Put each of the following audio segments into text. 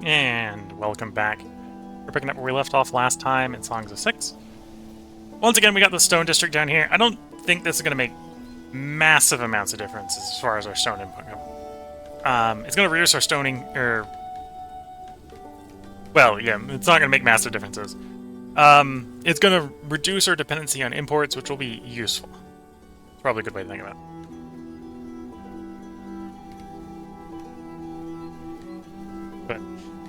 And welcome back. We're picking up where we left off last time in Songs of Six. Once again, we got the stone district down here. I don't think this is going to make massive amounts of difference as far as our stone input goes. It's going to reduce our stoning, well, yeah, it's not going to make massive differences. It's going to reduce our dependency on imports, which will be useful. It's probably a good way to think about it. But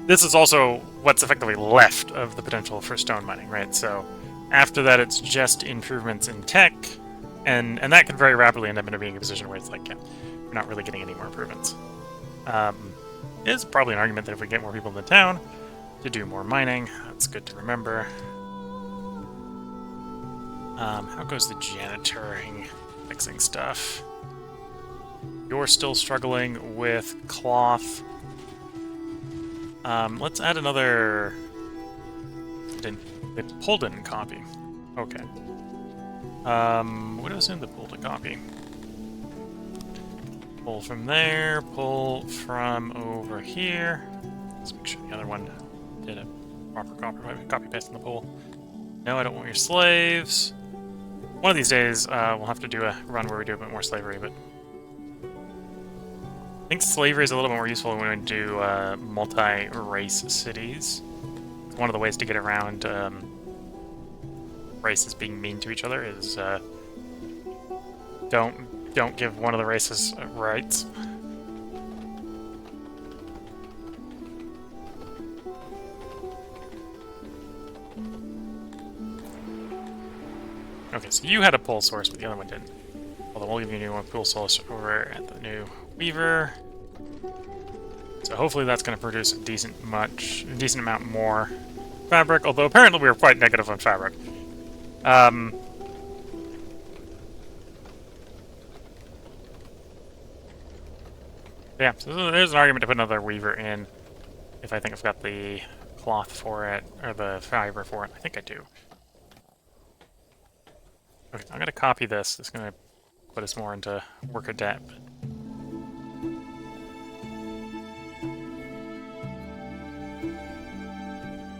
this is also what's effectively left of the potential for stone mining, right? So after that, it's just improvements in tech, and that could very rapidly end up in being a position where it's like, yeah, we're not really getting any more improvements. Is probably an argument that if we get more people in the town to do more mining, that's good to remember. How goes the janitoring, fixing stuff? You're still struggling with cloth. Let's add another... It pulled in copy. Okay. What else in the pull to copy? Pull from there, pull from over here. Let's make sure the other one did a proper copy paste in the pull. No, I don't want your slaves. One of these days, we'll have to do a run where we do a bit more slavery, but I think slavery is a little bit more useful when we do multi-race cities. It's one of the ways to get around races being mean to each other is don't give one of the races rights. Okay, so you had a pull source, but the other one didn't. Although we'll give you a new one pull source over at the new Weaver. So hopefully that's going to produce a decent amount more fabric. Although apparently we were quite negative on fabric. Yeah, so there's an argument to put another Weaver in. If I think I've got the cloth for it, or the fiber for it. I think I do. Okay, I'm going to copy this. It's going to put us more into worker debt.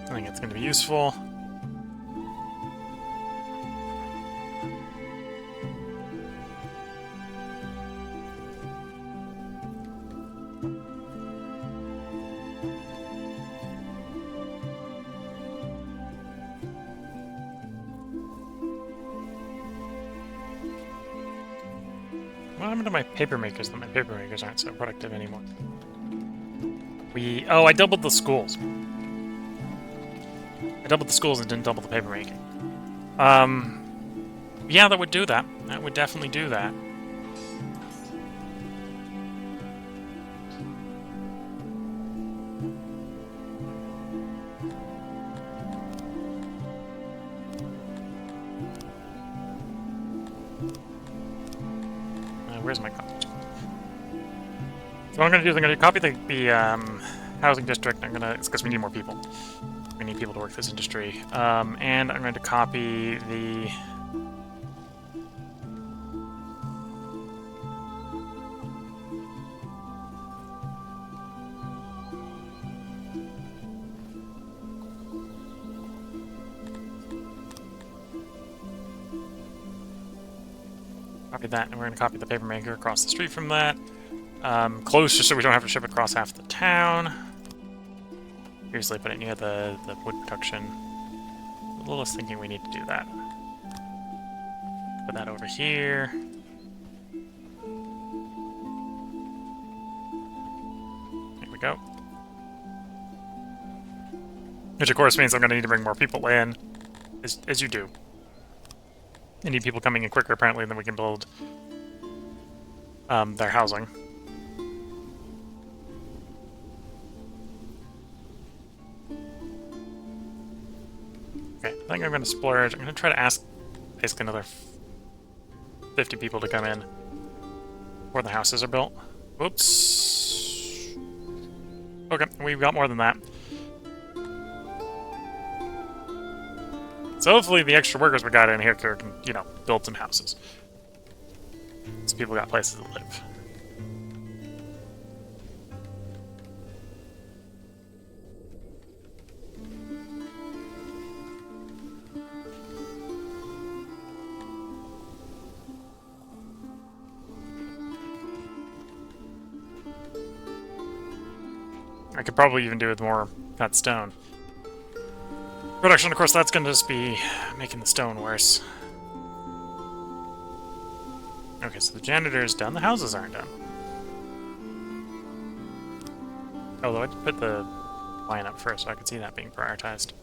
I think it's going to be useful. What happened to my paper makers? That my paper makers aren't so productive anymore. Oh, I doubled the schools. I doubled the schools and didn't double the paper making. Yeah, that would do that. That would definitely do that. Where's my copy? So what I'm going to do is I'm going to copy the housing district. It's because we need more people. We need people to work this industry. And I'm going to copy the... Copy that, and we're going to copy the paper maker across the street from that. Close, just so we don't have to ship across half the town. Usually put it near the wood production. A little less thinking we need to do that. Put that over here. There we go. Which of course means I'm going to need to bring more people in, as you do. I need people coming in quicker, apparently, than we can build their housing. Okay, I think I'm going to splurge. I'm going to try to ask basically another 50 people to come in before the houses are built. Whoops. Okay, we've got more than that. So hopefully the extra workers we got in here can, you know, build some houses. So people got places to live. I could probably even do with more cut stone. Production, of course, that's going to just be making the stone worse. Okay, so the janitor is done. The houses aren't done. Although I did put the line up first, so I could see that being prioritized.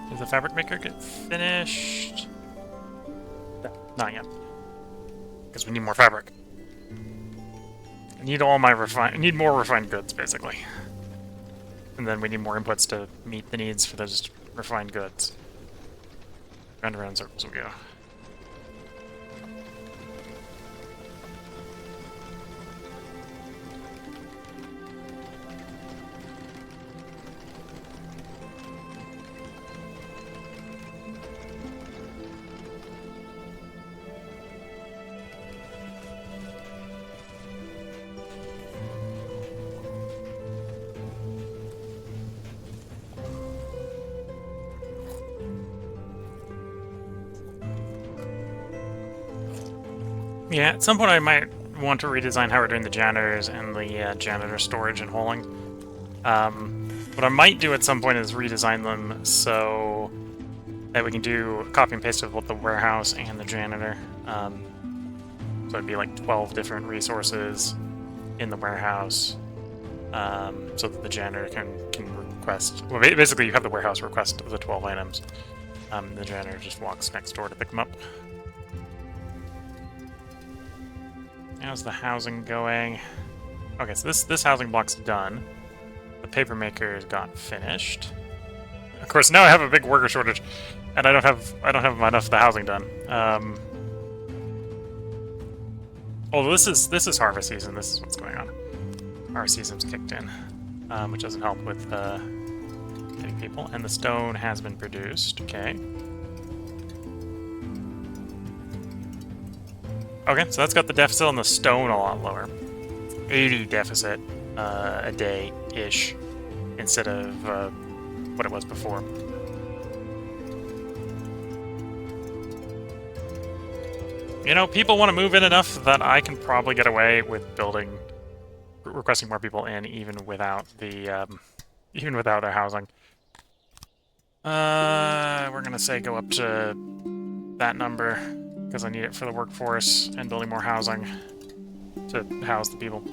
Did the fabric maker get finished? No, not yet. Because we need more fabric. I need all my need more refined goods, basically. And then we need more inputs to meet the needs for those refined goods. Round and round circles we go. Yeah, at some point I might want to redesign how we're doing the janitors and the janitor storage and holding. What I might do at some point is redesign them so that we can do copy and paste of both the warehouse and the janitor. So it'd be like 12 different resources in the warehouse, so that the janitor can request... Well, basically you have the warehouse request the 12 items. The janitor just walks next door to pick them up. How's the housing going? Okay, so this housing block's done. The paper maker's got finished. Of course, now I have a big worker shortage, and I don't have enough of the housing done. Although this is harvest season. This is what's going on. Our season's kicked in, which doesn't help with getting people. And the stone has been produced. Okay. Okay, so that's got the deficit on the stone a lot lower. 80 deficit a day-ish instead of what it was before. You know, people want to move in enough that I can probably get away with requesting more people in even without the even without their housing. We're gonna say go up to that number, because I need it for the workforce and building more housing to house the people.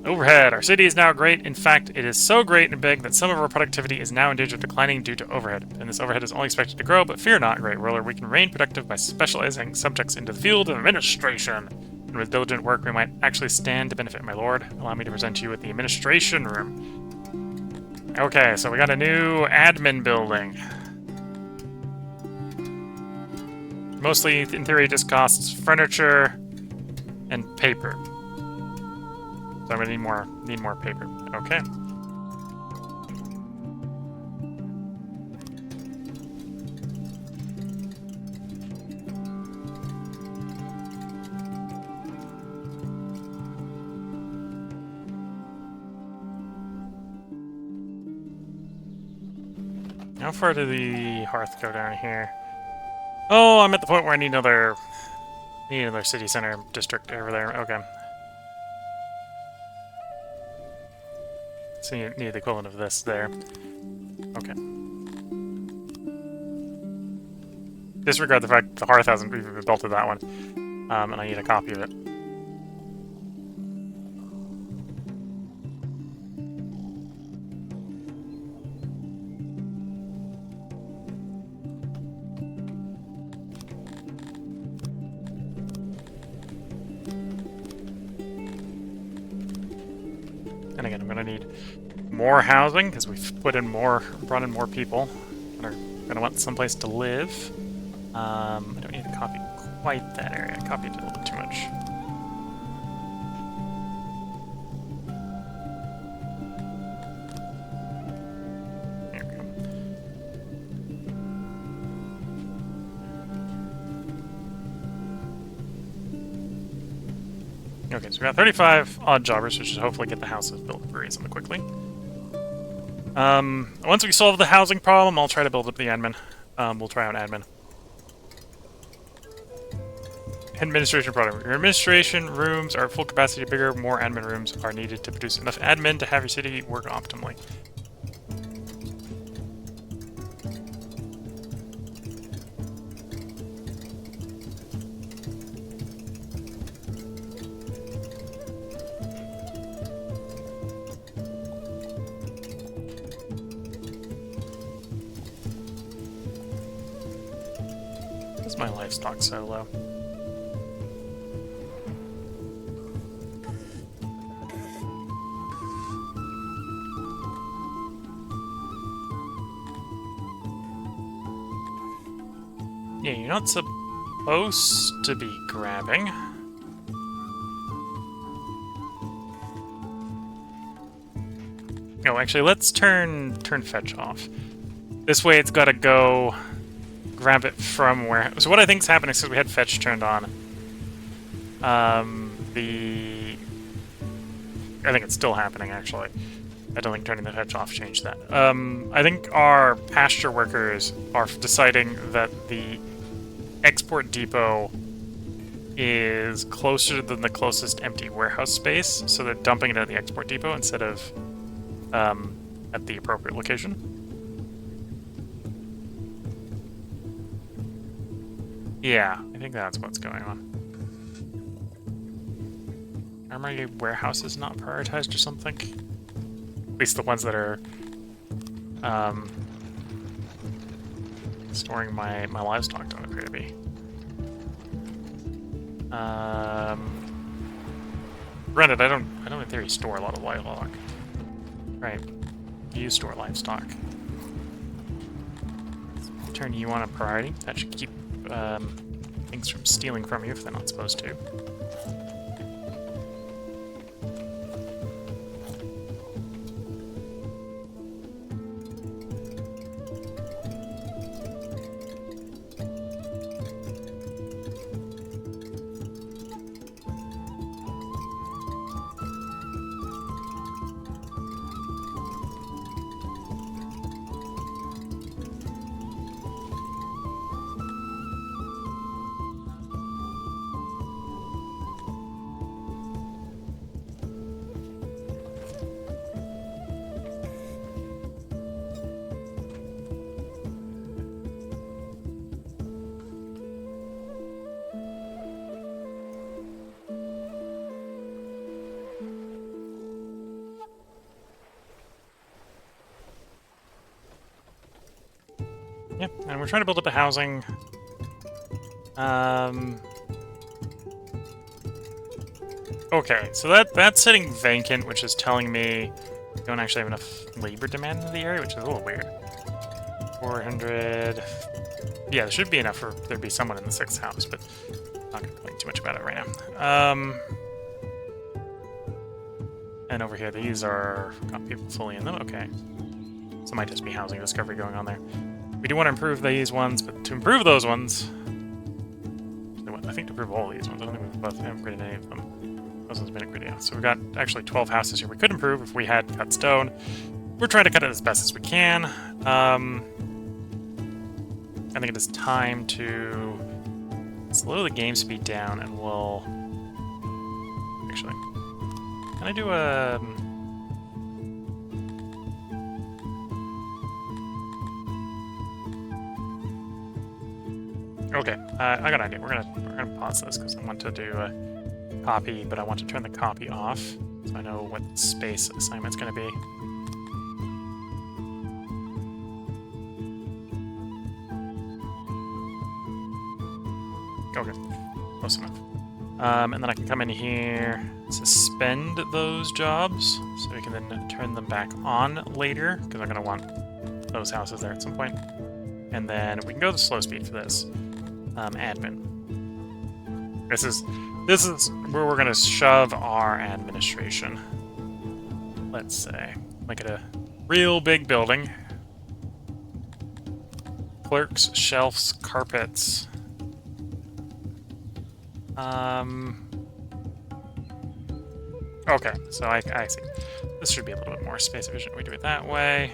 Overhead. Our city is now great. In fact, it is so great and big that some of our productivity is now in danger of declining due to overhead. And this overhead is only expected to grow, but fear not, great ruler. We can remain productive by specializing subjects into the field of administration. And with diligent work, we might actually stand to benefit, my lord. Allow me to present you with the administration room. Okay, so we got a new admin building. Mostly, in theory, just costs furniture and paper. So I'm gonna need more paper. Okay. How far did the hearth go down here? Oh, I'm at the point where I need another city center district over there. Okay. So you need the equivalent of this there. Okay. Disregard the fact the hearth hasn't even been built to that one. And I need a copy of it. And again, I'm gonna need more housing because we've brought in more people and are gonna want someplace to live. I don't need to copy quite that area. I copied it a little bit too much. Okay, so we got 35 odd jobbers, which should hopefully get the houses built reasonably quickly. Once we solve the housing problem, I'll try to build up the admin. We'll try out admin. Administration product. Your administration rooms are at full capacity, bigger, more admin rooms are needed to produce enough admin to have your city work optimally. Why is my livestock so low? Yeah, you're not supposed to be grabbing. Oh, actually, let's turn fetch off. This way it's got to go grab it from where... So what I think's happening is because we had fetch turned on. I think it's still happening, actually. I don't think turning the fetch off changed that. I think our pasture workers are deciding that the export depot is closer than the closest empty warehouse space, so they're dumping it at the export depot instead of at the appropriate location. Yeah, I think that's what's going on. Are my warehouses not prioritized or something? At least the ones that are storing my livestock don't appear to be. Granted, I don't in theory store a lot of livestock. Right. You store livestock. Turn you on a priority. That should keep things from stealing from you if they're not supposed to. Yeah, and we're trying to build up a housing. Okay, so that's sitting vacant, which is telling me we don't actually have enough labor demand in the area, which is a little weird. 400... Yeah, there should be enough for there to be someone in the 6th house, but I'm not going to complain too much about it right now. And over here, these are... got people fully in them, okay. So it might just be housing discovery going on there. We do want to improve these ones, but to improve those ones... I think to improve all these ones, I don't think we've both upgraded any of them. Those ones made it good, yeah. So we've got actually 12 houses here we could improve if we had cut stone. We're trying to cut it as best as we can. I think it is time to slow the game speed down, and we'll... Actually, can I do a... Okay, I got an idea. We're gonna pause this because I want to do a copy, but I want to turn the copy off so I know what space assignment's gonna be. Okay, close enough. And then I can come in here, suspend those jobs, so we can then turn them back on later, because I'm gonna want those houses there at some point. And then we can go to slow speed for this. Admin. This is where we're gonna shove our administration. Let's say, make it a real big building. Clerks, shelves, carpets. Okay, so I see. This should be a little bit more space efficient. We do it that way.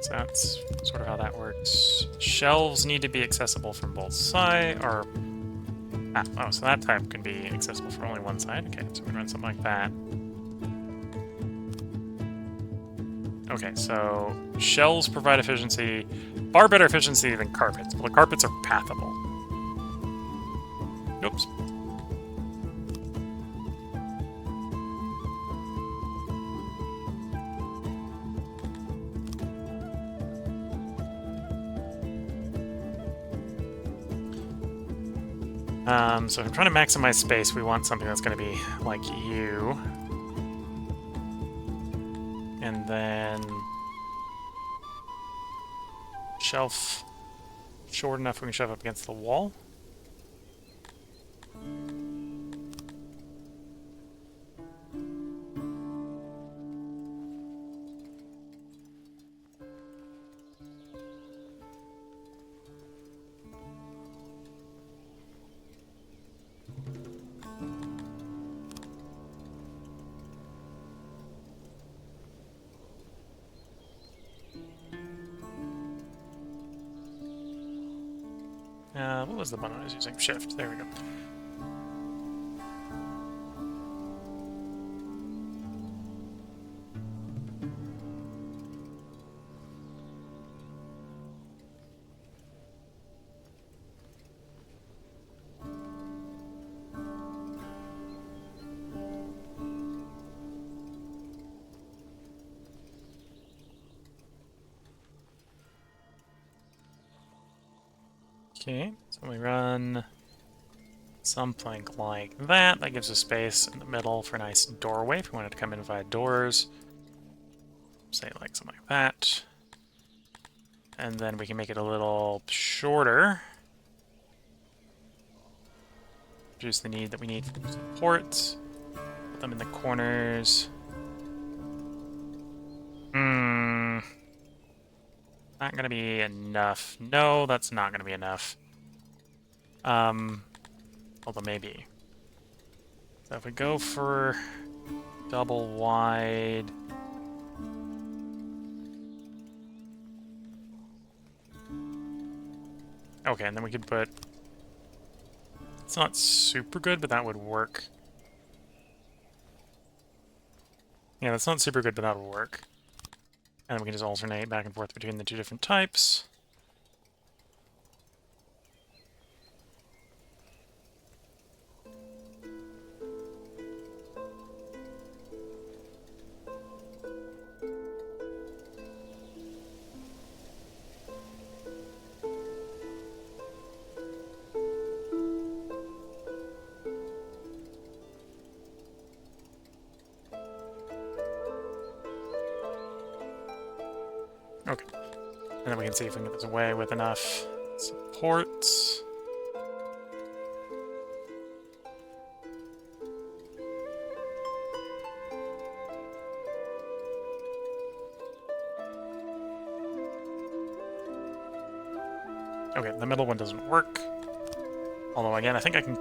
So that's sort of how that works. Shelves need to be accessible from both sides, or... oh, so that type can be accessible from only one side. Okay, so we run something like that. Okay, so shelves provide efficiency, far better efficiency than carpets. Well, the carpets are pathable. Oops. So if I'm trying to maximize space, we want something that's going to be like you. And then shelf short enough we can shove up against the wall. What was the button I was using? Shift. There we go. Okay, so we run something like that. That gives us space in the middle for a nice doorway if we wanted to come in via doors. Say like something like that. And then we can make it a little shorter. Reduce the need that we need for supports. Put them in the corners. Not gonna be enough. No, that's not gonna be enough. Although maybe. So if we go for double wide. Okay, and then we could put... It's not super good, but that would work. Yeah, that's not super good, but that would work. And then we can just alternate back and forth between the two different types. Okay. And then we can see if we can get this away with enough supports. Okay, the middle one doesn't work. Although, again, I think I can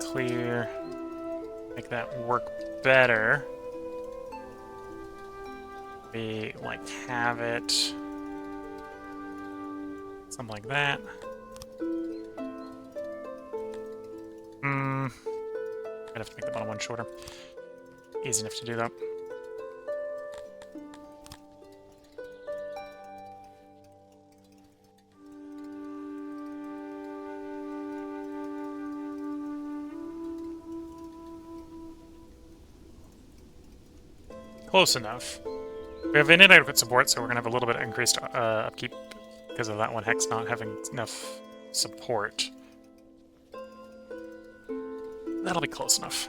make that work better. Maybe, like, have it... something like that. I'd have to make the bottom one shorter. Easy enough to do that. Close enough. We have inadequate support, so we're going to have a little bit of increased upkeep because of that one hex not having enough support. That'll be close enough.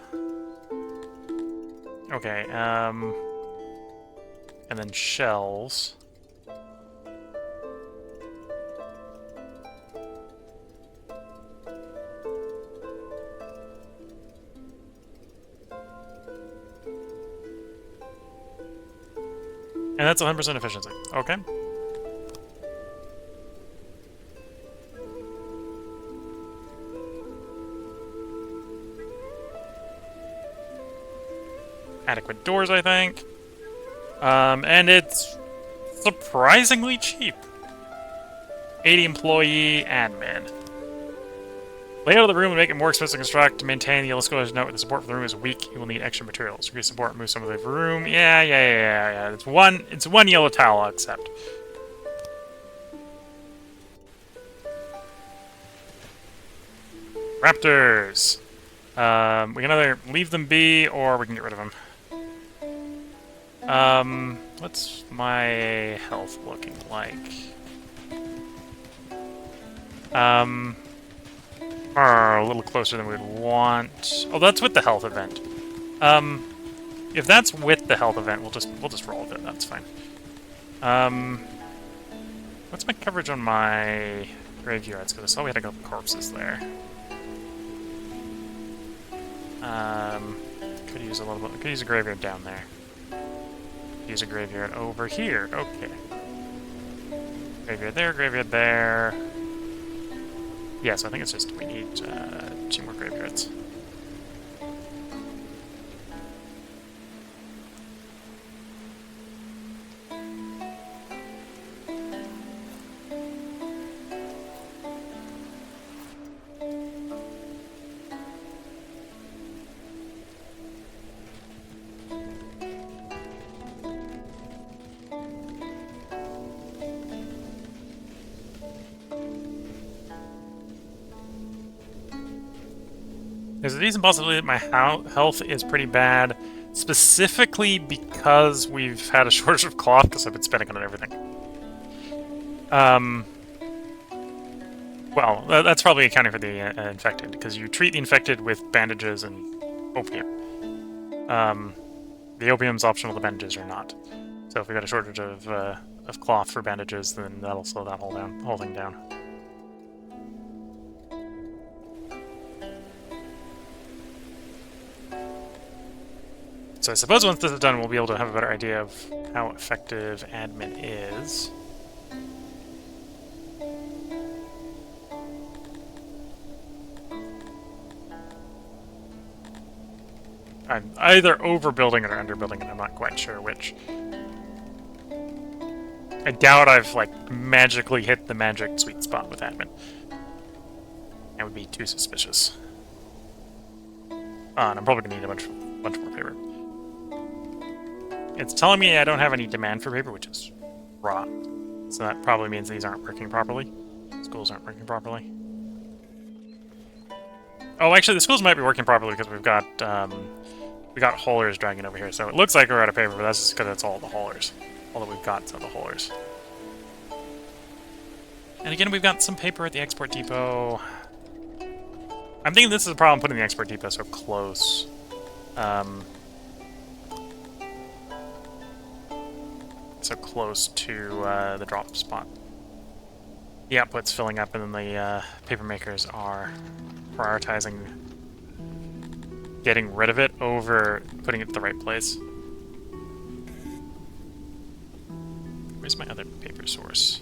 Okay, and then shells. And that's 100% efficiency. Okay. adequate doors, I think. And it's surprisingly cheap. 80 employee admin. Layout of the room would make it more expensive to construct. To maintain the yellow square note, the support for the room is weak. You will need extra materials. Increase support, move some of the room. Yeah. It's one yellow tile, I'll accept. Raptors. We can either leave them be, or we can get rid of them. What's my health looking like? A little closer than we'd want. Oh, that's with the health event. If that's with the health event, we'll just roll with it. That's fine. What's my coverage on my graveyards? Because I saw we had a couple corpses there. Could use a little bit. Could use a graveyard down there. Use a graveyard over here. Okay. Graveyard there. Graveyard there. Yes, I think it's just we need 2 more graveyards. There's a decent possibility that my health is pretty bad, specifically because we've had a shortage of cloth because I've been spending on everything. Well, that's probably accounting for the infected, because you treat the infected with bandages and opium. The opium's optional, the bandages are not. So if we got a shortage of cloth for bandages, then that'll slow that whole thing down. So I suppose once this is done, we'll be able to have a better idea of how effective admin is. I'm either overbuilding it or underbuilding it, I'm not quite sure which. I doubt I've, like, magically hit the magic sweet spot with admin. That would be too suspicious. And I'm probably going to need a bunch more paper. It's telling me I don't have any demand for paper, which is wrong. So that probably means these aren't working properly. Schools aren't working properly. Oh, actually, the schools might be working properly because we got haulers dragging over here. So it looks like we're out of paper, but that's just because it's all the haulers. All that we've got is all the haulers. And again, we've got some paper at the export depot. I'm thinking this is a problem putting the export depot so close. So close to the drop spot. The output's filling up, and then the paper makers are prioritizing getting rid of it over putting it in the right place. Where's my other paper source?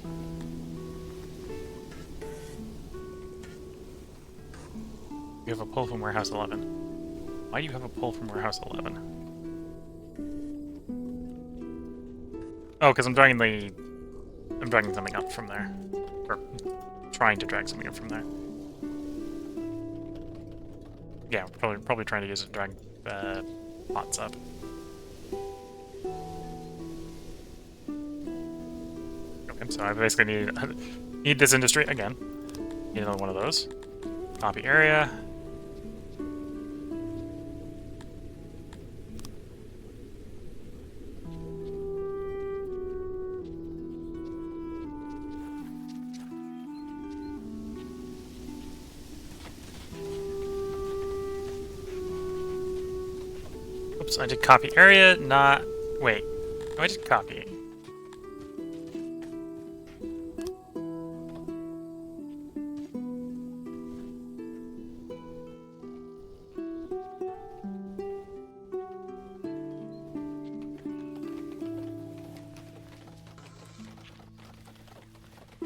You have a pull from Warehouse 11. Why do you have a pull from Warehouse 11? Oh, because I'm dragging something up from there. Or trying to drag something up from there. Yeah, probably trying to use it to drag pots up. Okay, so I basically need this industry again. Need another one of those. Copy area. Oops, I did copy area, not... Wait. No, I did copy.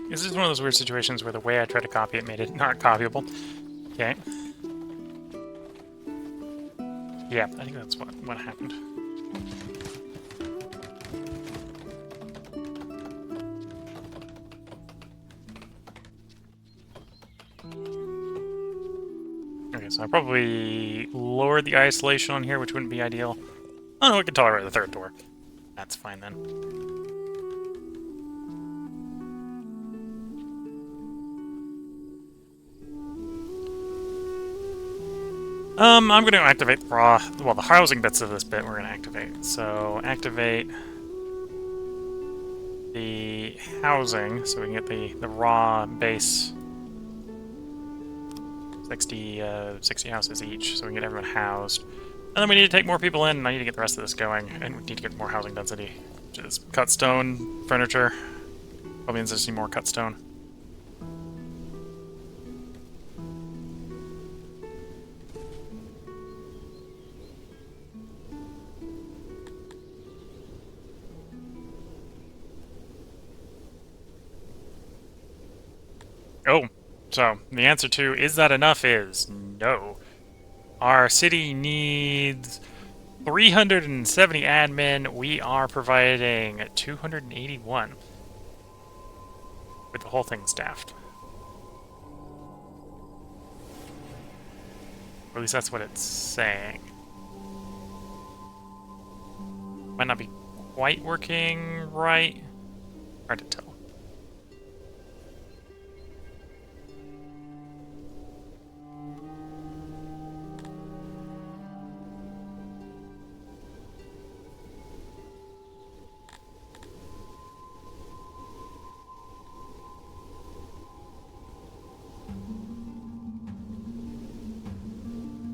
This is one of those weird situations where the way I tried to copy it made it not copyable. Okay. Yeah, I think that's what happened. Okay, so I probably lowered the isolation on here, which wouldn't be ideal. Oh no, we can tolerate the third door. That's fine then. I'm going to activate the housing bits of this bit we're going to activate. So, activate the housing, so we can get the raw base 60 houses each, so we can get everyone housed. And then we need to take more people in, and I need to get the rest of this going, and we need to get more housing density, which is cut stone, furniture. Probably means there's more cut stone. Oh, so the answer to is that enough is no. Our city needs 370 admin. We are providing 281 with the whole thing staffed. Or at least that's what it's saying. Might not be quite working right. Hard to tell.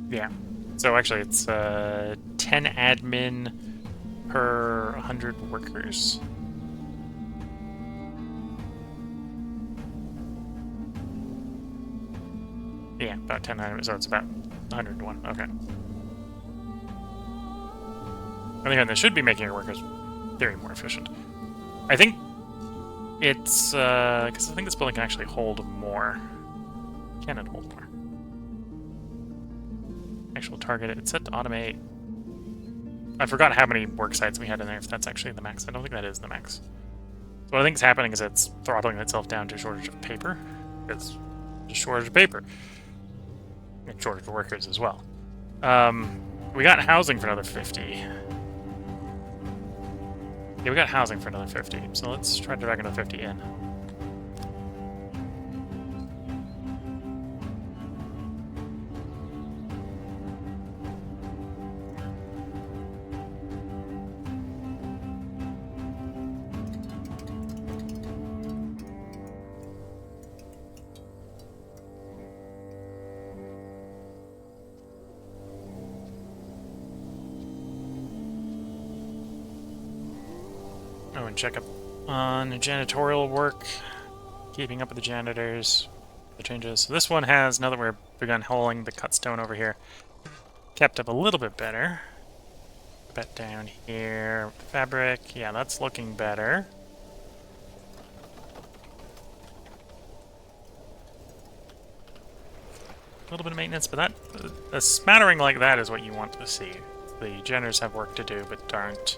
Yeah. So actually it's 10 admin per 100 workers. Yeah, about 10 admin, so it's about 101. Okay. On the other hand, they should be making your workers very more efficient. I think it's, because I think this building can actually hold more. Can it hold more? Actual target, it's set to automate. I forgot how many work sites we had in there, if that's actually the max. I don't think that is the max. So what I think is happening is it's throttling itself down to a shortage of paper. It's a shortage of paper. And shortage of workers as well. We got housing for another 50. Yeah, we got housing for another 50. So let's try to drag another 50 in. Oh, and check up on janitorial work. Keeping up with the janitors. The changes. So this one has, now that we're begun hauling the cut stone over here, kept up a little bit better. Bet down here. Fabric. Yeah, that's looking better. A little bit of maintenance, but that a smattering like that is what you want to see. The janitors have work to do, but aren't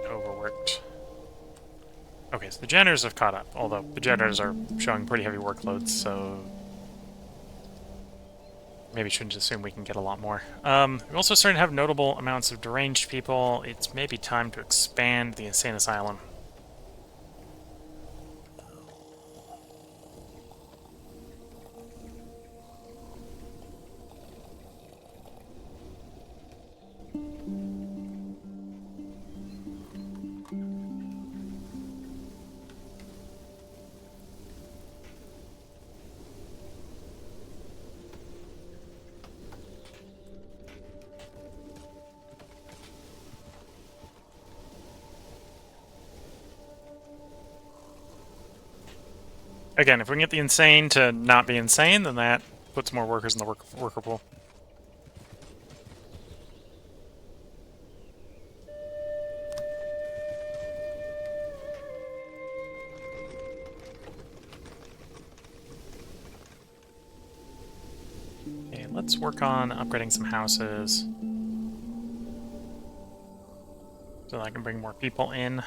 overworked. Okay, so the janitors have caught up, although the janitors are showing pretty heavy workloads, so maybe shouldn't assume we can get a lot more. We're also starting to have notable amounts of deranged people. It's maybe time to expand the insane asylum. Again, if we can get the insane to not be insane, then that puts more workers in the worker pool. Okay, let's work on upgrading some houses. so that I can bring more people in.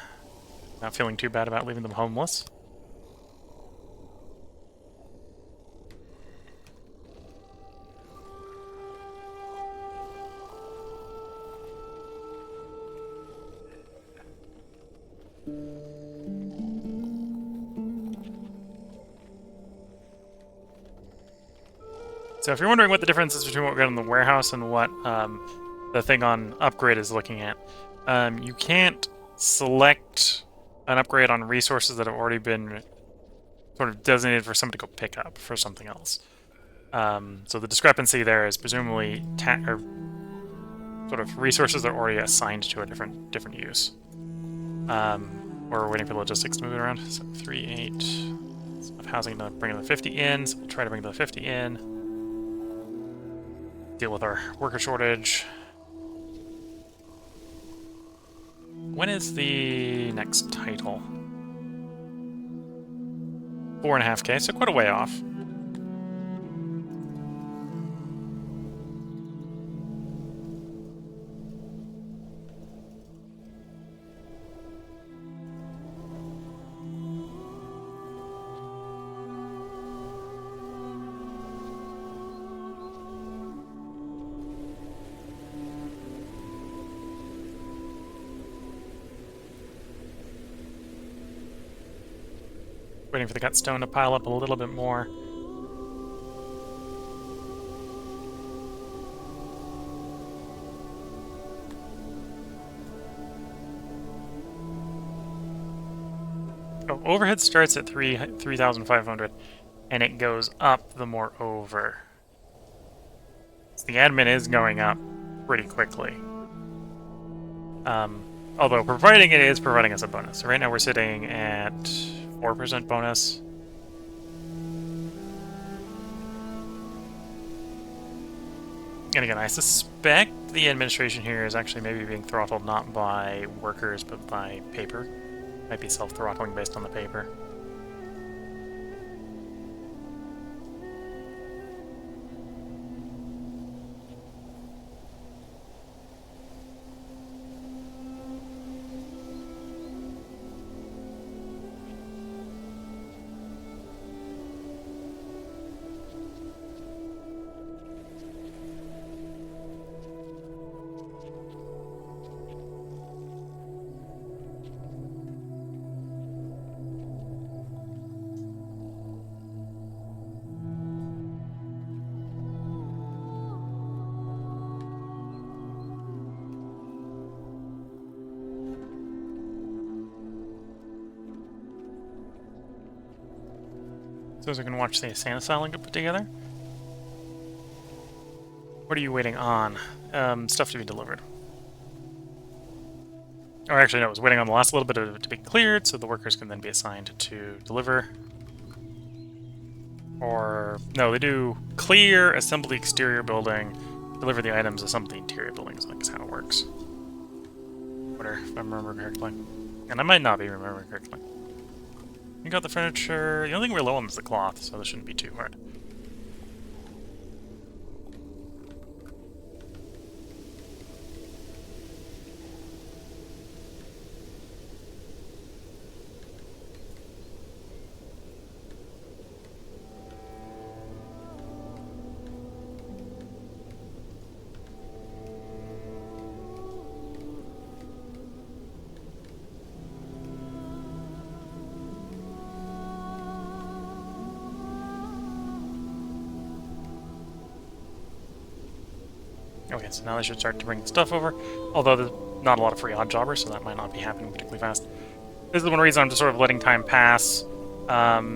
Not feeling too bad about leaving them homeless. So if you're wondering what the difference is between what we got in the warehouse and what the thing on upgrade is looking at, you can't select an upgrade on resources that have already been sort of designated for somebody to go pick up for something else. So the discrepancy there is presumably or sort of resources that are already assigned to a different use. We're waiting for logistics to move it around. So 3-8 of housing to bring the 50 in. So we'll try to bring the 50 in. Deal with our worker shortage. When is the next title? 4.5K, so quite a way off. Waiting for the cut stone to pile up a little bit more. Oh, overhead starts at 3,500, and it goes up the more over. So the admin is going up pretty quickly. Although providing it is providing us a bonus. So right now we're sitting at 4% bonus. And again, I suspect the administration here is actually maybe being throttled not by workers, but by paper. Might be self-throttling based on the paper. So as we can watch the Santa Styling get put together. What are you waiting on? Stuff to be delivered. Or actually, no, I was waiting on the last little bit to be cleared, so the workers can then be assigned to deliver. Or, no, they do clear, assemble the exterior building, deliver the items, assemble the interior building, I think is how it works. Whatever, if I remember correctly. And I might not be remembering correctly. You got the furniture. The only thing we're low on is the cloth, so this shouldn't be too hard. Okay, so now they should start to bring stuff over, although there's not a lot of free odd jobbers, so that might not be happening particularly fast. This is one reason I'm just sort of letting time pass,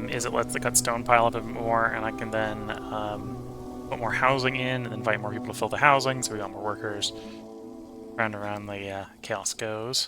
is it lets the cut stone pile up a bit more, and I can then put more housing in, and invite more people to fill the housing, so we got more workers. Round and round the chaos goes.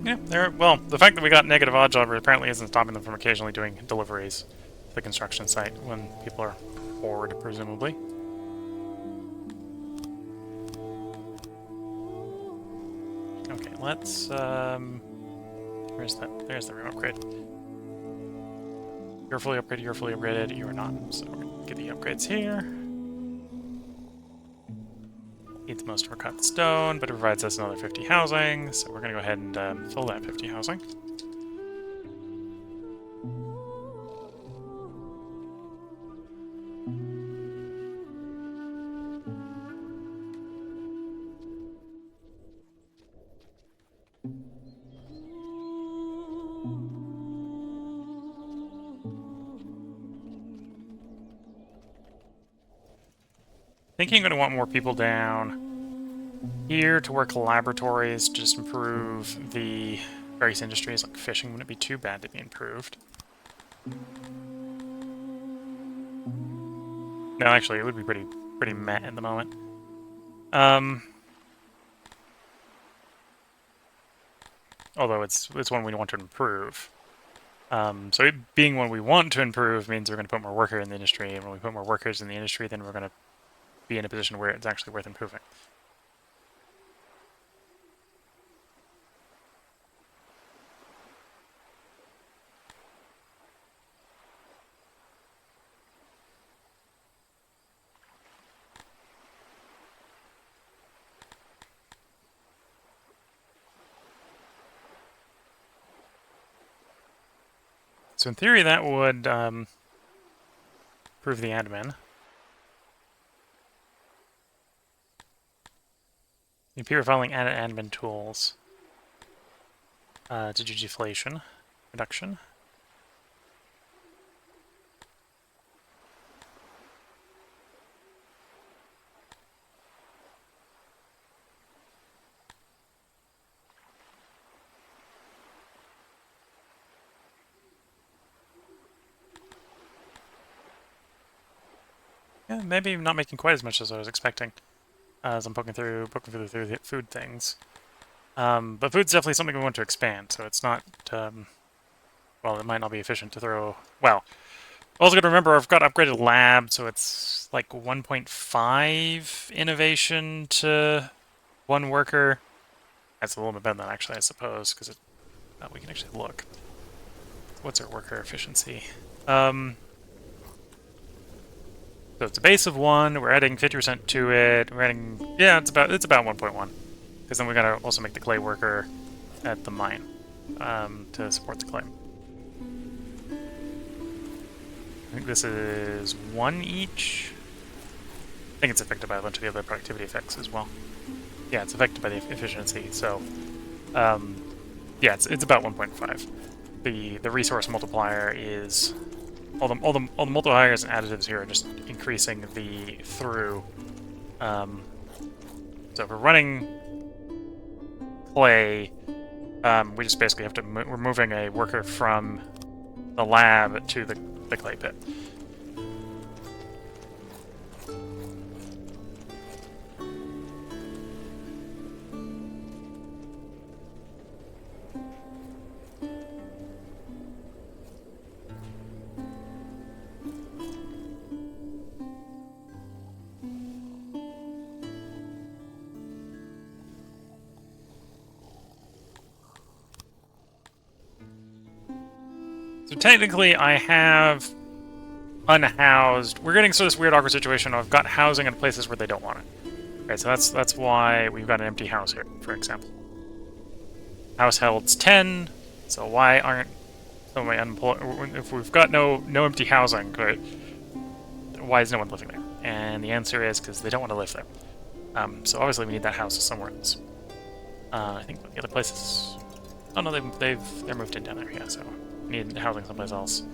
Yeah, well, the fact that we got negative odd jobber apparently isn't stopping them from occasionally doing deliveries to the construction site when people are bored, presumably. Okay, let's, where's that? There's the room upgrade. You're fully upgraded, you're fully upgraded, you are not. So we're gonna get the upgrades here. Needs most of our cut stone, but it provides us another 50 housing, so we're gonna go ahead and fill that 50 housing. I think I'm going to want more people down here to work laboratories to just improve the various industries, like fishing wouldn't be too bad to be improved. No, actually, it would be pretty meh at the moment. Although it's one we want to improve. So it being one we want to improve means we're going to put more workers in the industry, and when we put more workers in the industry, then we're going to be in a position where it's actually worth improving. So in theory, that would improve the admin. Imperial filing added admin tools to do deflation reduction. Yeah, maybe not making quite as much as I was expecting, as I'm poking through the food things. But food's definitely something we want to expand, so it's not, well, it might not be efficient to throw, well, also gotta remember I've got upgraded lab, so it's like 1.5 innovation to one worker. That's a little bit better than that, actually, I suppose, because we can actually look. What's our worker efficiency? So it's a base of 1, we're adding 50% to it, we're adding, yeah, it's about 1.1. Because then we gotta also make the clay worker at the mine to support the clay. I think this is 1 each. I think it's affected by a bunch of the other productivity effects as well. Yeah, it's affected by the efficiency, so yeah, it's about 1.5. The resource multiplier is all the multipliers and additives here are just increasing the through. So if we're running clay, we just basically have to we're moving a worker from the lab to the clay pit. So technically, I have unhoused. We're getting sort of this weird, awkward situation. I've got housing in places where they don't want it. Okay, so that's why we've got an empty house here, for example. House holds 10. So why aren't so many unemployed? If we've got no empty housing, right? Why is no one living there? And the answer is because they don't want to live there. So obviously we need that house somewhere else. I think the other places. Oh no, they're moved in down there. Yeah, so we need housing someplace else.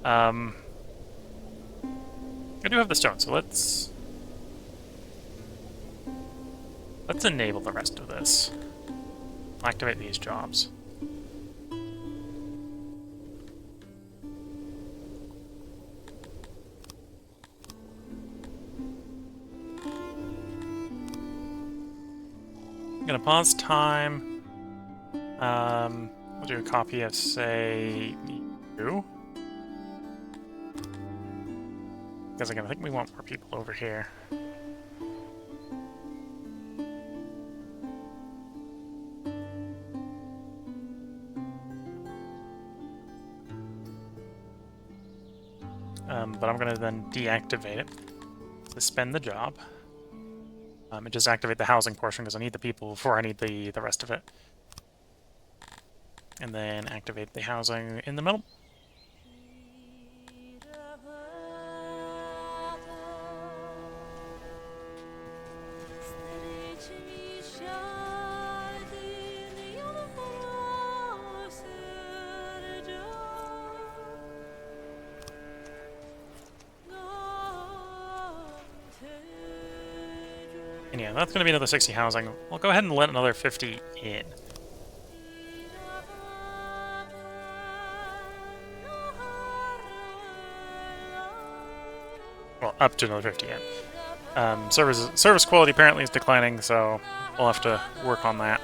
I do have the stone, so let's enable the rest of this. Activate these jobs. I'm gonna pause time. We'll do a copy of, say, you. Because again, I think we want more people over here. But I'm going to then deactivate it. Suspend the job. And just activate the housing portion because I need the people before I need the rest of it. And then activate the housing in the middle. And yeah, that's going to be another 60 housing. We'll go ahead and let another 50 in. Well, up to another 50 in. Service quality apparently is declining, so we'll have to work on that.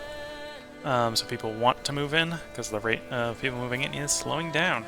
So people want to move in, because the rate of people moving in is slowing down.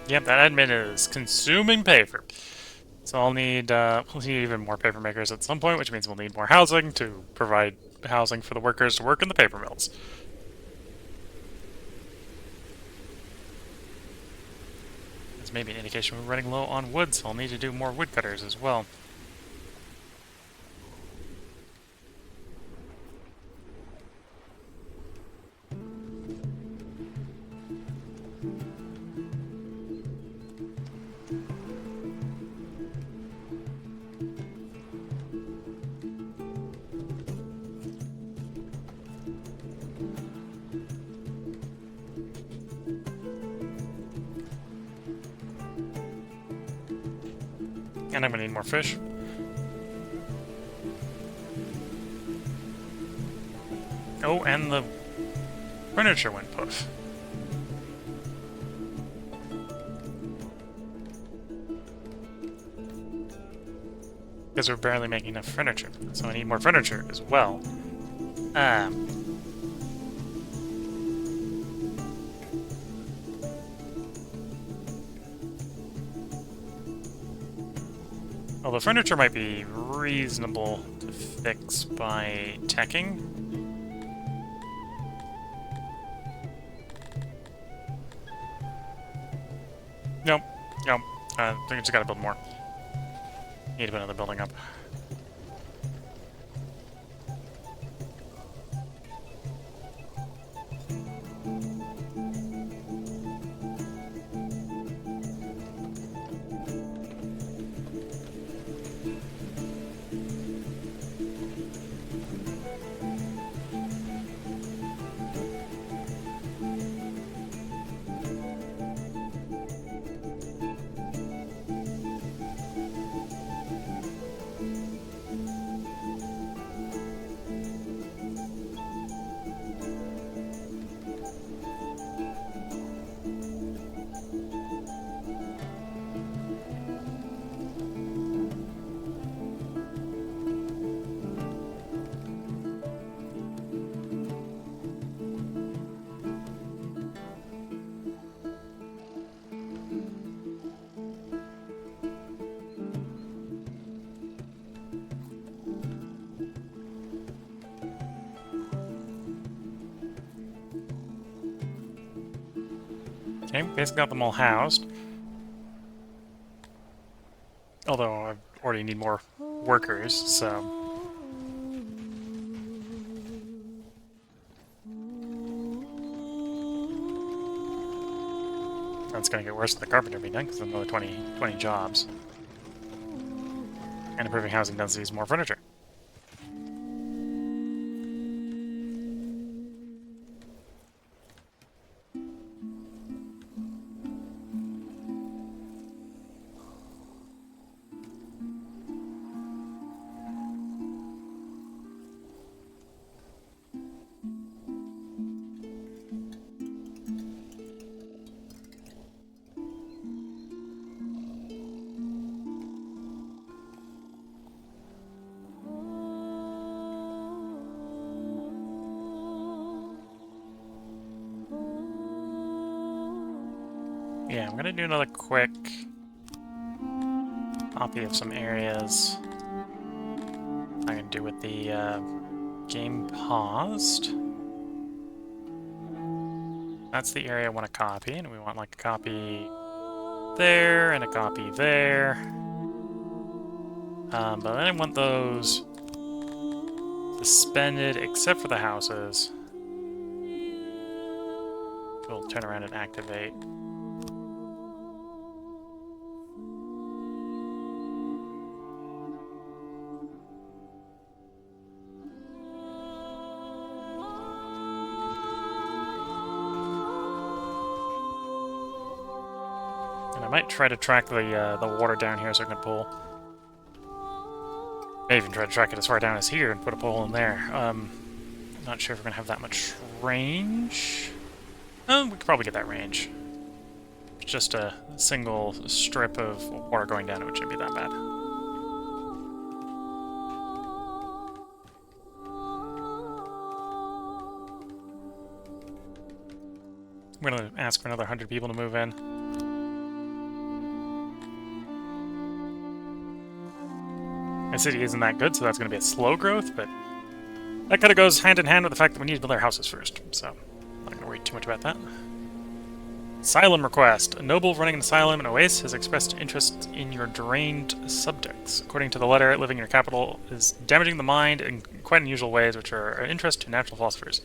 Yep, that admin is consuming paper. So we'll need even more paper makers at some point, which means we'll need more housing to provide housing for the workers to work in the paper mills. This may be an indication we're running low on wood, so I'll need to do more woodcutters as well. And I'm gonna need more fish. Oh, and the furniture went poof. Because we're barely making enough furniture, so I need more furniture as well. Well, the furniture might be reasonable to fix by teching. Nope. I think I just gotta build more. Need to put another building up. Okay, basically got them all housed. Although I already need more workers, so... it's going to get worse with the carpenter being done, because another 20 jobs. And improving housing densities, more furniture. Yeah, I'm gonna do another quick copy of some areas. I can do with the game paused. That's the area I want to copy, and we want like a copy there and a copy there. But then I want those suspended except for the houses. We'll turn around and activate. And I might try to track the water down here so I can pull. Maybe even try to track it as far down as here and put a pole in there. Not sure if we're gonna have that much range. We could probably get that range. Just a single strip of water going down, it shouldn't be that bad. I'm gonna ask for another 100 people to move in. My city isn't that good, so that's gonna be a slow growth, but that kind of goes hand in hand with the fact that we need to build our houses first, so I'm not gonna worry too much about that. Asylum request. A noble running an asylum in Oasis has expressed interest in your drained subjects. According to the letter, living in your capital is damaging the mind in quite unusual ways, which are of interest to natural philosophers.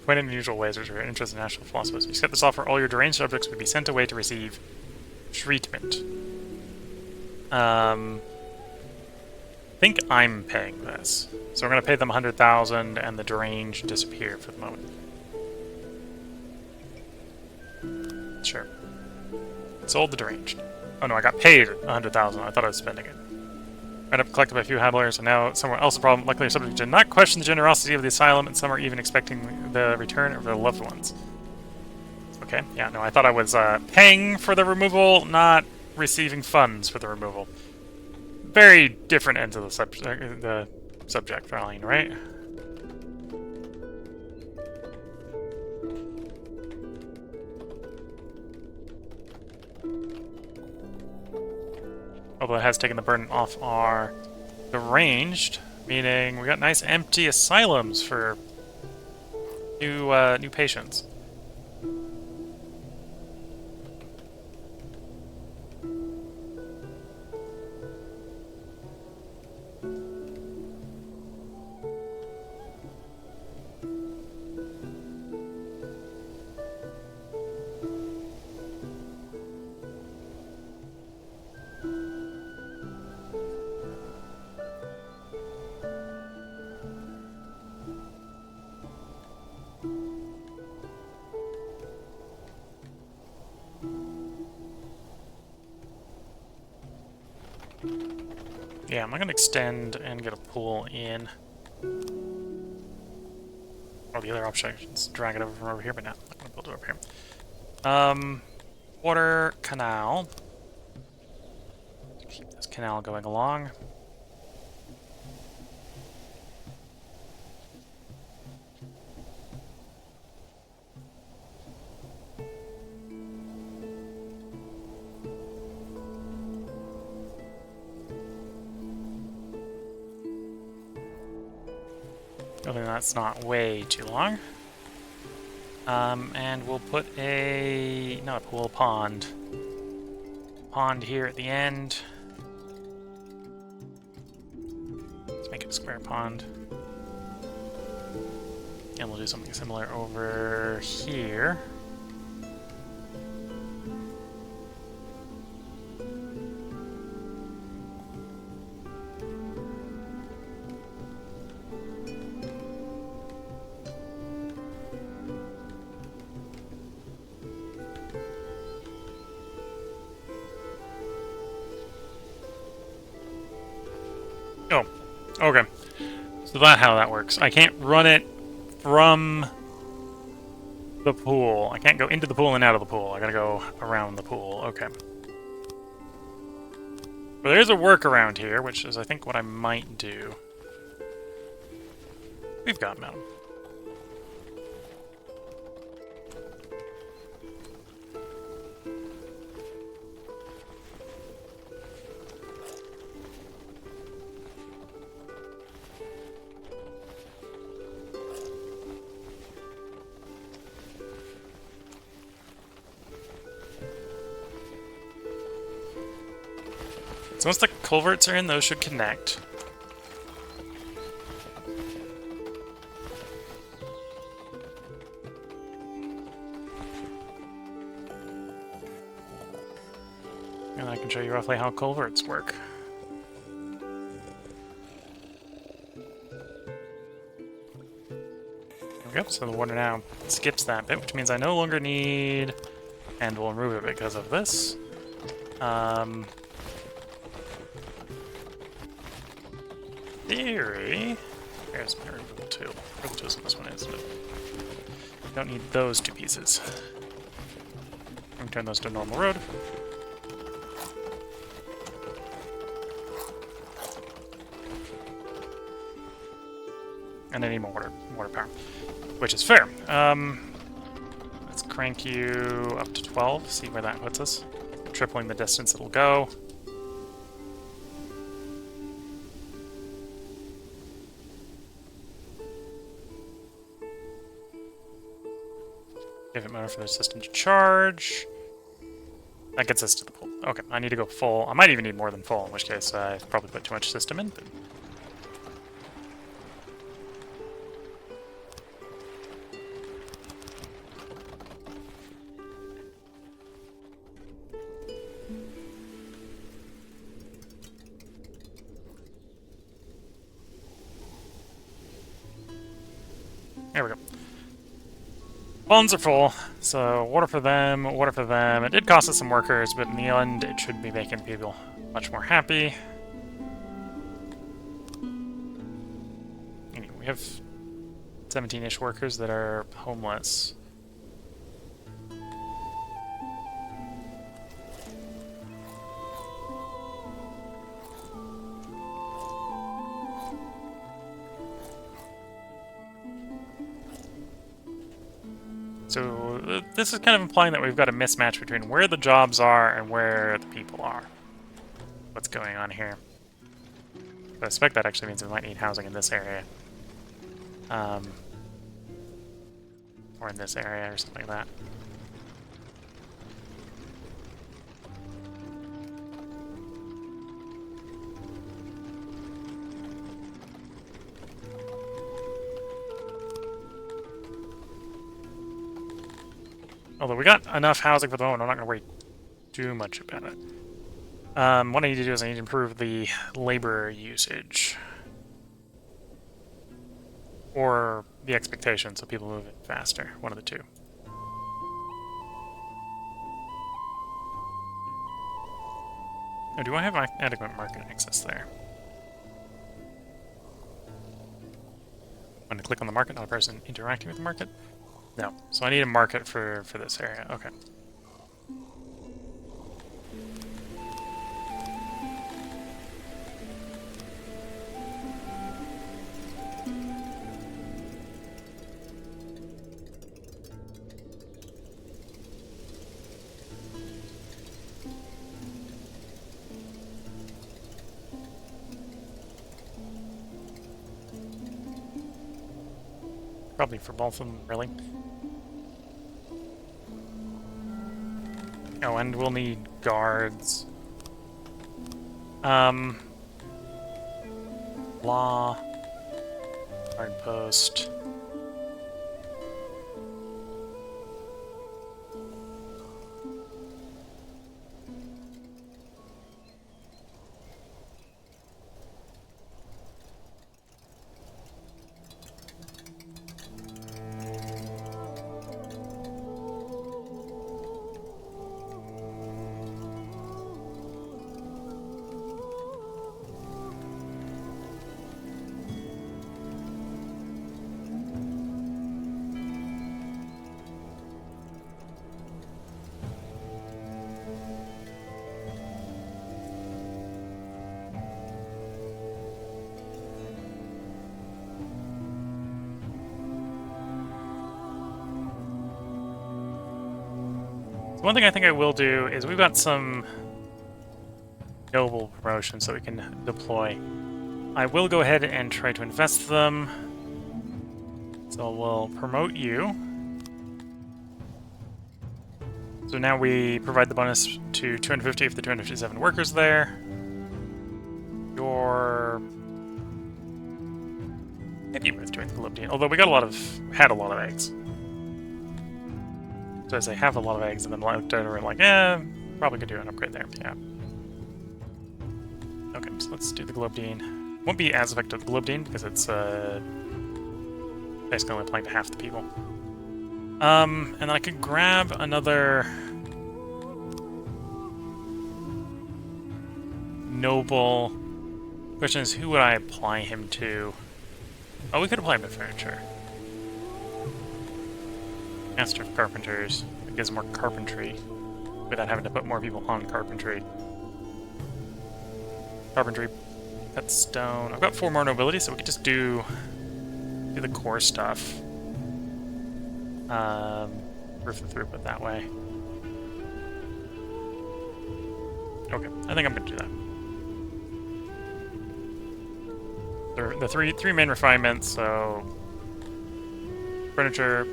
Quite unusual ways, which are of interest to natural philosophers. You set this offer, all your deranged subjects would be sent away to receive treatment. I think I'm paying this. So we're going to pay them 100,000 and the deranged disappear for the moment. Sure. Sold the deranged. Oh no, I got paid 100,000. I thought I was spending it. Ended up collected by a few habblers, and now somewhere else the problem. Luckily, subject did not question the generosity of the asylum, and some are even expecting the return of their loved ones. Okay, yeah, no, I thought I was paying for the removal, not receiving funds for the removal. Very different ends of the subject line, right? Although it has taken the burden off our deranged, meaning we got nice empty asylums for new patients. Yeah, I'm not gonna extend and get a pool in. Or the other option, I should just drag it over from over here, but no, I'm not gonna build it over here. Water canal. Keep this canal going along. Hopefully that's not way too long. And we'll put not a pool, pond. Pond here at the end. square pond. And we'll do something similar over here. Oh, okay. So that's how that works. I can't run it from the pool. I can't go into the pool and out of the pool. I gotta go around the pool. Okay. But there's a workaround here, which is, I think, what I might do. We've got mountain. So once the culverts are in, those should connect. And I can show you roughly how culverts work. There we go, so the water now skips that bit, which means I no longer need... And we'll remove it because of this. Theory... There's my removal tool. Removal tools on this one, isn't it? Don't need those two pieces. I'm gonna turn those to normal road. And I need more water power, which is fair. Let's crank you up to 12, see where that puts us. Tripling the distance it'll go. Give it more for the system to charge. That gets us to the pool. Okay, I need to go full. I might even need more than full, in which case I've probably put too much system in. But... There we go. Ponds are full, so water for them, water for them. It did cost us some workers, but in the end, it should be making people much more happy. Anyway, we have 17-ish workers that are homeless. So this is kind of implying that we've got a mismatch between where the jobs are and where the people are. What's going on here? I suspect that actually means we might need housing in this area. Or in this area or something like that. Although we got enough housing for the moment, I'm not going to worry too much about it. What I need to do is I need to improve the labor usage. Or the expectation, so people move it faster. One of the two. Oh, do I have adequate market access there? I'm going to click on the market, not a person interacting with the market. No, so I need a market for this area. Okay. Probably for both of them, really. Oh, and we'll need guards. Law. Guard post. One thing I think I will do is we've got some noble promotions that we can deploy. I will go ahead and try to invest them. So we'll promote you. So now we provide the bonus to 250 of the 257 workers there. Your... maybe worth doing the globe deal. Although we got had a lot of eggs. So as I have a lot of eggs, and then looked over and like, probably could do an upgrade there. Yeah. Okay, so let's do the Globedine. Won't be as effective Globedine because it's basically only applying to half the people. And then I could grab another noble. Question is, who would I apply him to? Oh, we could apply him to furniture. Master of Carpenters. It gives more carpentry without having to put more people on carpentry. Carpentry, cut stone. I've got 4 more nobility, so we could just do the core stuff. Roof the throughput that way. Okay, I think I'm gonna do that. The three main refinements, so furniture,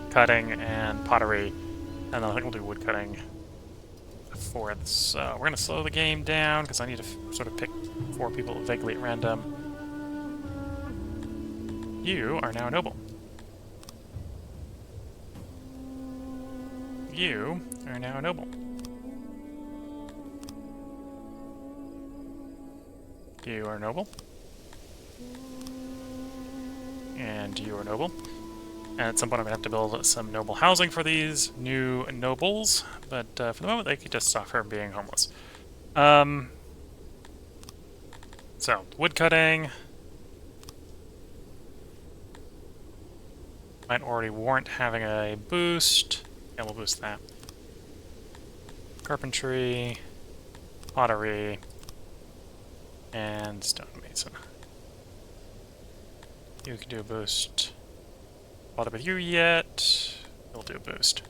cutting, and pottery, and then I think we'll do wood cutting for it. So we're gonna slow the game down because I need to sort of pick 4 people vaguely at random. You are now noble. You are now noble. You are noble. And you are noble. And at some point I'm going to have to build some noble housing for these new nobles, but for the moment they could just suffer being homeless. So, wood cutting might already warrant having a boost. Yeah, we'll boost that. Carpentry, pottery, and stonemason. You can do a boost. Bother with you yet. We'll do a boost.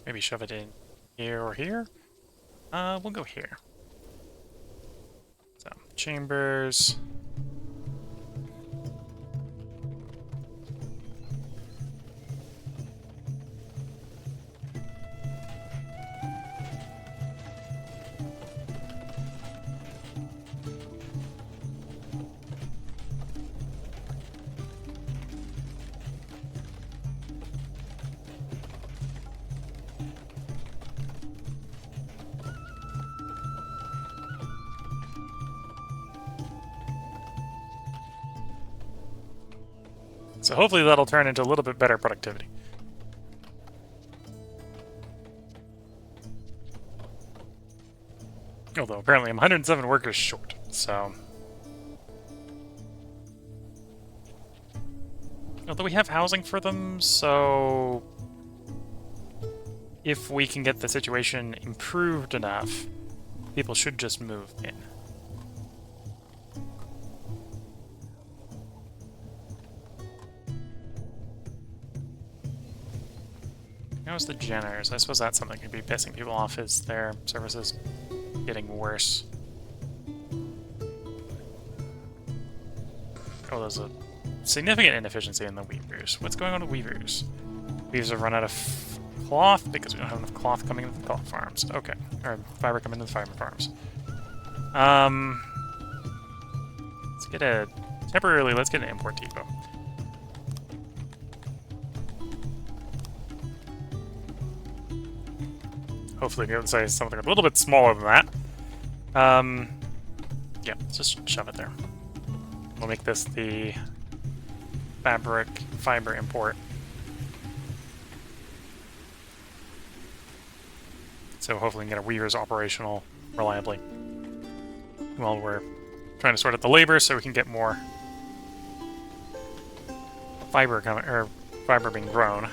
Maybe shove it in here or here. We'll go here. So, chambers. So hopefully that'll turn into a little bit better productivity. Although apparently I'm 107 workers short, so... Although we have housing for them, so... If we can get the situation improved enough, people should just move in. How's the Jenners? I suppose that's something that could be pissing people off, is their services getting worse. Oh, there's a significant inefficiency in the weavers. What's going on with weavers? Weavers have run out of cloth because we don't have enough cloth coming into the cloth farms. Okay. Or fiber coming into the fiber farms. Let's get a... Temporarily, let's get an import depot. Hopefully be able to say something a little bit smaller than that. Yeah, let's just shove it there. We'll make this the fabric fiber import. So hopefully we can get our weavers operational reliably while we're trying to sort out the labor so we can get more fiber coming, or fiber being grown.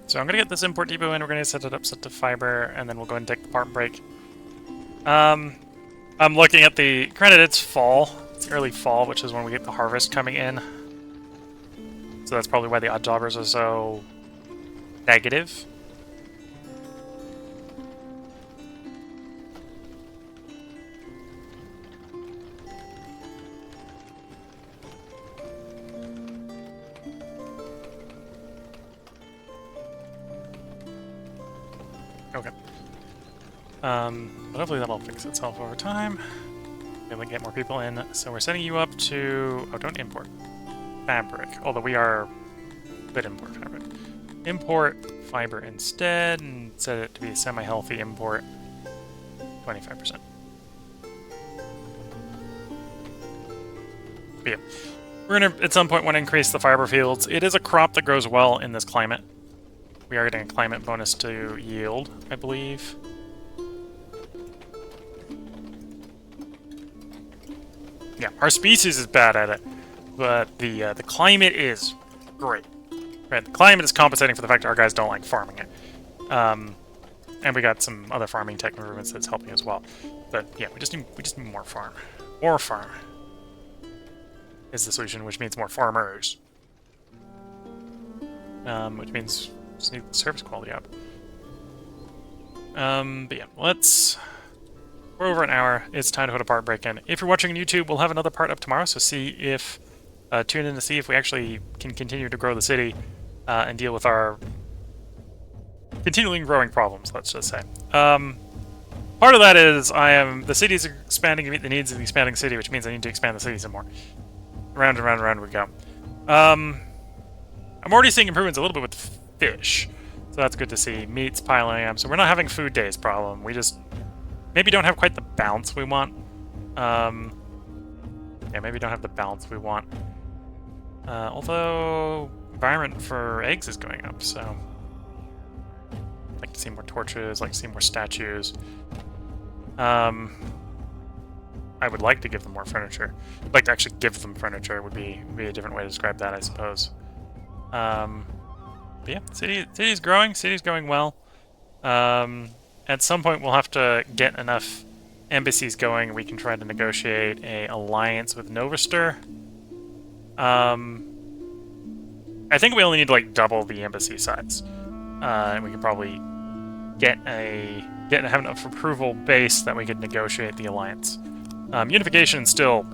So I'm going to get this import depot in, we're going to set it up set to fiber, and then we'll go ahead and take the part break. I'm looking at the... Granted, it's fall. It's early fall, which is when we get the harvest coming in. So that's probably why the odd jobbers are so negative. Okay. But hopefully that'll fix itself over time. Maybe we can get more people in. So we're setting you up to... Oh, don't import fabric. Although we are... Good import fabric. Import fiber instead, and set it to be a semi-healthy import. 25%. But yeah. We're gonna, at some point, want to increase the fiber fields. It is a crop that grows well in this climate. We are getting a climate bonus to yield, I believe. Yeah, our species is bad at it, but the climate is great. Right, the climate is compensating for the fact that our guys don't like farming it. And we got some other farming tech improvements that's helping as well. But yeah, we just need more farm. More farm is the solution, which means more farmers. Which means just need the service quality up. But yeah, we're over an hour. It's time to put a part break in. If you're watching on YouTube, we'll have another part up tomorrow, so tune in to see if we actually can continue to grow the city and deal with our continuing growing problems, let's just say. Part of that is the city's expanding to meet the needs of the expanding city, which means I need to expand the city some more. Round and round and round we go. I'm already seeing improvements a little bit with fish, so that's good to see. Meat's piling up, so we're not having food days problem. We just maybe don't have quite the balance we want. Yeah, maybe don't have the balance we want. Although environment for eggs is going up, so I'd like to see more torches, like to see more statues. I would like to give them more furniture. I'd like to actually give them furniture would be a different way to describe that, I suppose. But yeah, city's growing. City's going well. At some point, we'll have to get enough embassies going. We can try to negotiate a alliance with Novaster. I think we only need to like double the embassy size, and we could probably have enough approval base that we could negotiate the alliance. Unification is still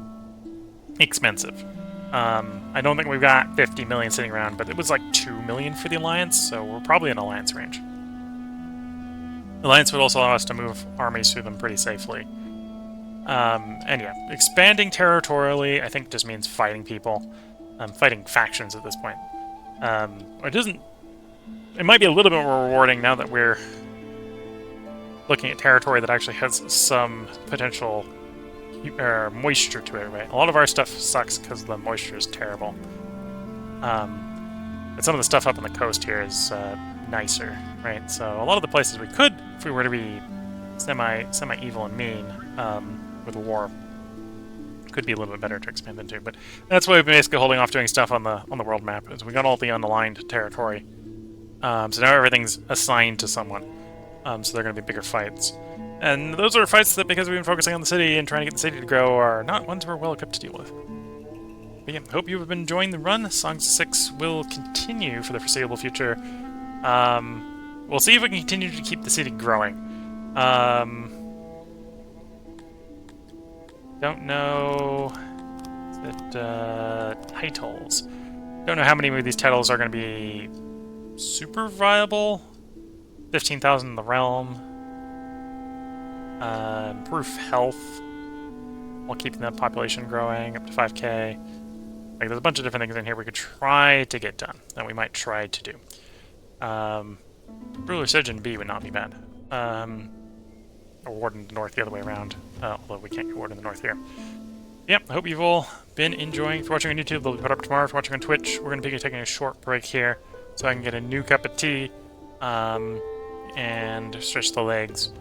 expensive. I don't think we've got 50 million sitting around, but it was like 2 million for the alliance, so we're probably in alliance range. Alliance would also allow us to move armies through them pretty safely. And yeah, expanding territorially, I think just means fighting people. Fighting factions at this point. It might be a little bit more rewarding now that we're looking at territory that actually has some potential moisture to it, right? A lot of our stuff sucks because the moisture is terrible. But some of the stuff up on the coast here is nicer, right? So a lot of the places we could, if we were to be semi-evil and mean, with war could be a little bit better to expand into. But that's why we've been basically holding off doing stuff on the world map, is we got all the unaligned territory. So now everything's assigned to someone. So they're going to be bigger fights. And those are fights that, because we've been focusing on the city and trying to get the city to grow, are not ones we're well equipped to deal with. But yeah, hope you have been enjoying the run. Songs 6 will continue for the foreseeable future. We'll see if we can continue to keep the city growing. Don't know that titles. Don't know how many of these titles are going to be super viable. 15,000 in the realm. Improve health while keeping the population growing up to 5k. Like, there's a bunch of different things in here we could try to get done, that we might try to do. Ruler Surgeon B would not be bad. Or Ward in the North the other way around, although we can't get Ward in the North here. Yep, I hope you've all been enjoying. If you're watching on YouTube, they'll be put up tomorrow. If you're watching on Twitch, we're going to be taking a short break here so I can get a new cup of tea and stretch the legs.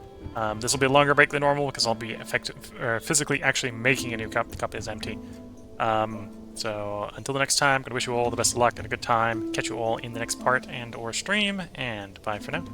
This will be a longer break than normal because I'll be physically actually making a new cup. The cup is empty. So until the next time, I'm going to wish you all the best of luck and a good time. Catch you all in the next part and or stream, and bye for now.